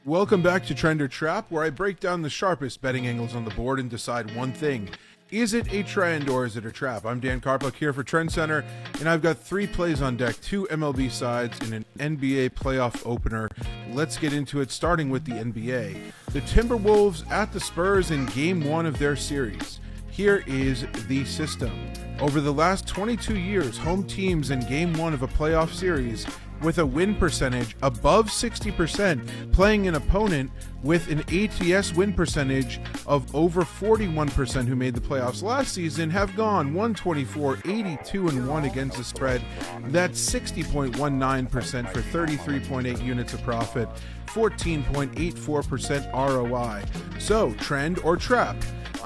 Welcome back to Trend or Trap, where I break down the sharpest betting angles on the board and decide one thing. Is it a trend or is it a trap? I'm Dan Karpuk here for Trend Center, and I've got 3 plays on deck, 2 MLB sides, and an NBA playoff opener. Let's get into it, starting with the NBA. The Timberwolves at the Spurs in Game 1 of their series. Here is the system. Over the last 22 years, home teams in Game 1 of a playoff series with a win percentage above 60%, playing an opponent with an ATS win percentage of over 41% who made the playoffs last season, have gone 124, 82, and 1 against the spread. That's 60.19% for 33.8 units of profit, 14.84% ROI. So, trend or trap?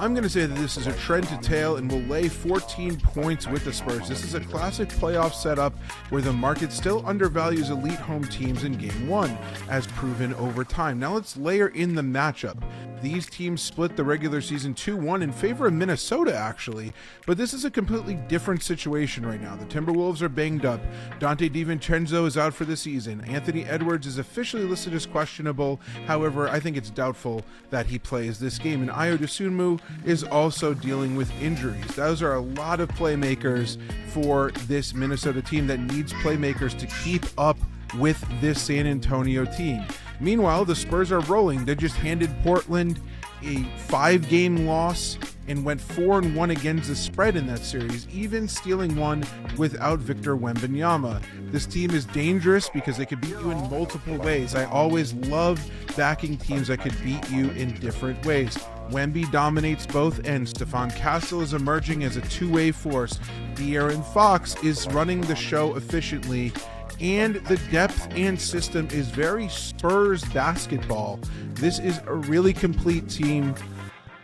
I'm going to say that this is a trend to tail and will lay 14 points with the Spurs. This is a classic playoff setup where the market still undervalues elite home teams in Game 1, as proven over time. Now let's layer in the matchup. These teams split the regular season 2-1 in favor of Minnesota, actually, but this is a completely different situation right now. The Timberwolves are banged up. Dante DiVincenzo is out for the season. Anthony Edwards is officially listed as questionable. However, I think it's doubtful that he plays this game. And Ayo Dosunmu is also dealing with injuries. Those are a lot of playmakers for this Minnesota team that needs playmakers to keep up with this San Antonio team. Meanwhile, the Spurs are rolling. They just handed Portland a 5-game loss and went 4-1 against the spread in that series, even stealing one without Victor Wembanyama. This team is dangerous because they could beat you in multiple ways. I always love backing teams that could beat you in different ways. Wemby dominates both ends. Stephon Castle is emerging as a two-way force. De'Aaron Fox is running the show efficiently. And the depth and system is very Spurs basketball. This is a really complete team,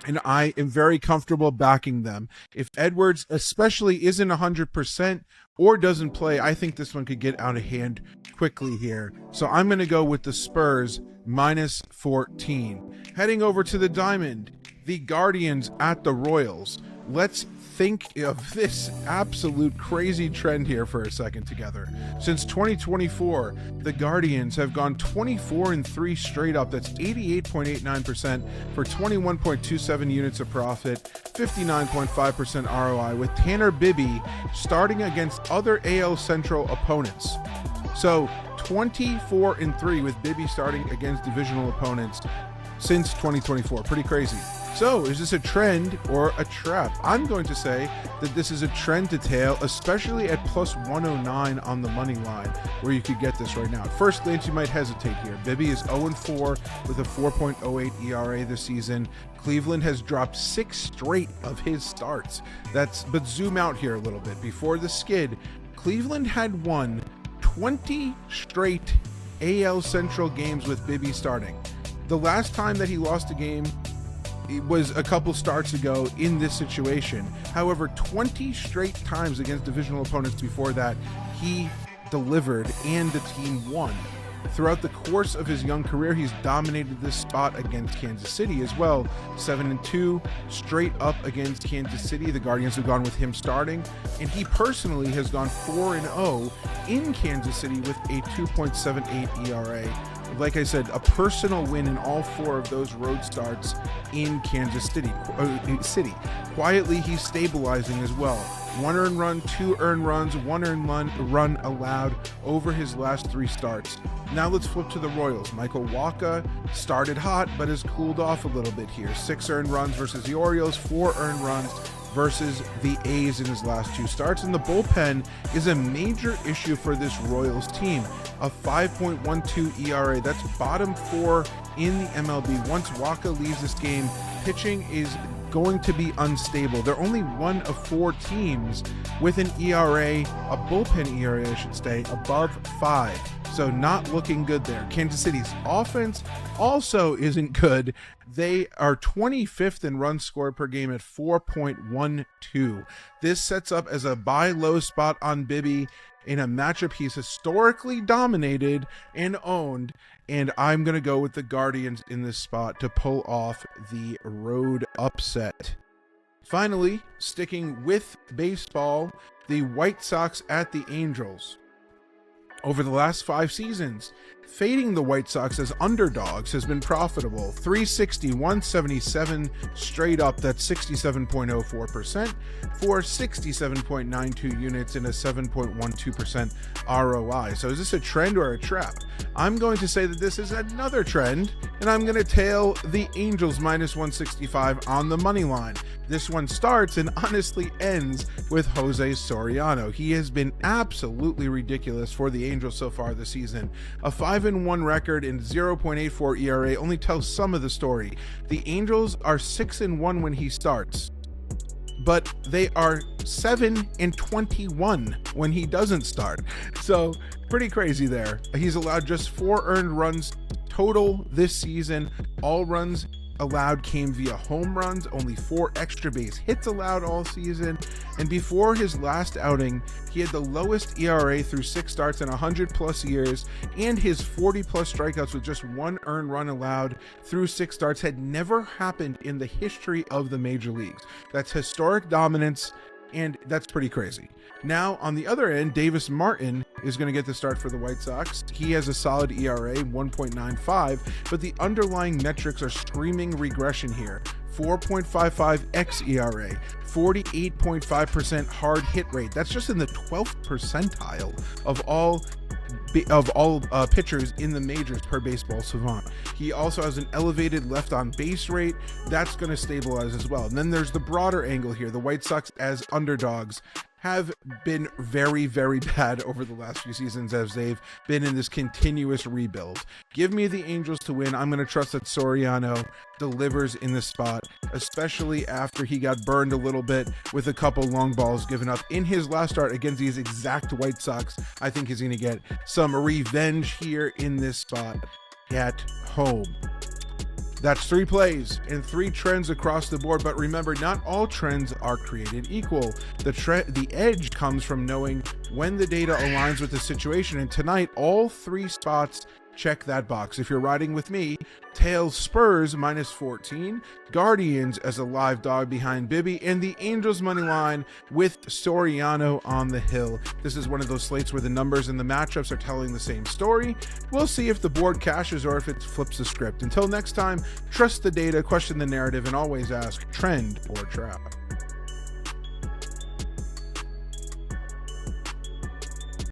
and I am very comfortable backing them. If Edwards especially isn't 100% or doesn't play, I think this one could get out of hand quickly here. So I'm going to go with the Spurs minus 14. Heading over to the Diamond, the Guardians at the Royals. Let's think of this absolute crazy trend here for a second together. Since 2024, the Guardians have gone 24-3 straight up. That's 88.89% for 21.27 units of profit, 59.5% ROI, with Tanner Bibee starting against other AL Central opponents. So 24-3 with Bibee starting against divisional opponents since 2024. Pretty crazy. So, is this a trend or a trap? I'm going to say that this is a trend to tail, especially at plus 109 on the money line, where you could get this right now. At first glance, you might hesitate here. Bibee is 0-4 with a 4.08 ERA this season. Cleveland has dropped 6 straight of his starts. But zoom out here a little bit. Before the skid, Cleveland had won 20 straight AL Central games with Bibee starting. The last time that he lost a game, it was a couple starts ago in this situation. However, 20 straight times against divisional opponents before that, he delivered and the team won. Throughout the course of his young career, he's dominated this spot against Kansas City as well. 7-2 straight up against Kansas City. The Guardians have gone with him starting, and he personally has gone 4-0 in Kansas City with a 2.78 ERA. Like I said, a personal win in all 4 of those road starts in Kansas City. Quietly, he's stabilizing as well. 1 earned run, 2 earned runs, 1 earned run allowed over his last 3 starts. Now let's flip to the Royals. Michael Wacha started hot, but has cooled off a little bit here. 6 earned runs versus the Orioles, 4 earned runs versus the A's in his last 2 starts. And the bullpen is a major issue for this Royals team. A 5.12 ERA, that's bottom 4 in the MLB. Once Wacha leaves this game, pitching is going to be unstable. They're only 1 of 4 teams with an ERA, a bullpen ERA, I should say, above 5. So not looking good there. Kansas City's offense also isn't good. They are 25th in runs scored per game at 4.12. This sets up as a buy low spot on Bibee in a matchup he's historically dominated and owned, and I'm going to go with the Guardians in this spot to pull off the road upset. Finally, sticking with baseball, the White Sox at the Angels. Over the last 5 seasons, fading the White Sox as underdogs has been profitable. 360, 177 straight up, that's 67.04% for 67.92 units in a 7.12% ROI. So is this a trend or a trap? I'm going to say that this is another trend, and I'm going to tail the Angels minus 165 on the money line. This one starts and honestly ends with José Soriano. He has been absolutely ridiculous for the Angels so far this season. A 5-1 record and 0.84 ERA only tells some of the story. The Angels are 6-1 when he starts, but they are 7-21 when he doesn't start. So pretty crazy there. He's allowed just 4 earned runs total this season. All runs allowed came via home runs, only 4 extra base hits allowed all season, and before his last outing he had the lowest ERA through 6 starts in 100+ years, and his 40+ strikeouts with just 1 earned run allowed through 6 starts had never happened in the history of the major leagues. That's historic dominance, and that's pretty crazy. Now, on the other end, Davis Martin is going to get the start for the White Sox. He has a solid ERA, 1.95, but the underlying metrics are screaming regression here. 4.55 xERA, 48.5% hard hit rate. That's just in the 12th percentile of all pitchers in the majors per Baseball Savant. He also has an elevated left on base rate. That's going to stabilize as well. And then there's the broader angle here. The White Sox as underdogs have been very, very bad over the last few seasons as they've been in this continuous rebuild. Give me the Angels to win. I'm going to trust that Soriano delivers in this spot, especially after he got burned a little bit with a couple long balls given up in his last start against these exact White Sox. I think he's going to get some revenge here in this spot at home. That's 3 plays and 3 trends across the board. But remember, not all trends are created equal. The edge comes from knowing when the data aligns with the situation. And tonight, all 3 spots check that box. If you're riding with me, tail Spurs minus 14, Guardians as a live dog behind Bibee, and the Angels money line with Soriano on the hill. This is one of those slates where the numbers and the matchups are telling the same story. We'll see if the board cashes or if it flips the script. Until next time, trust the data, question the narrative, and always ask trend or trap.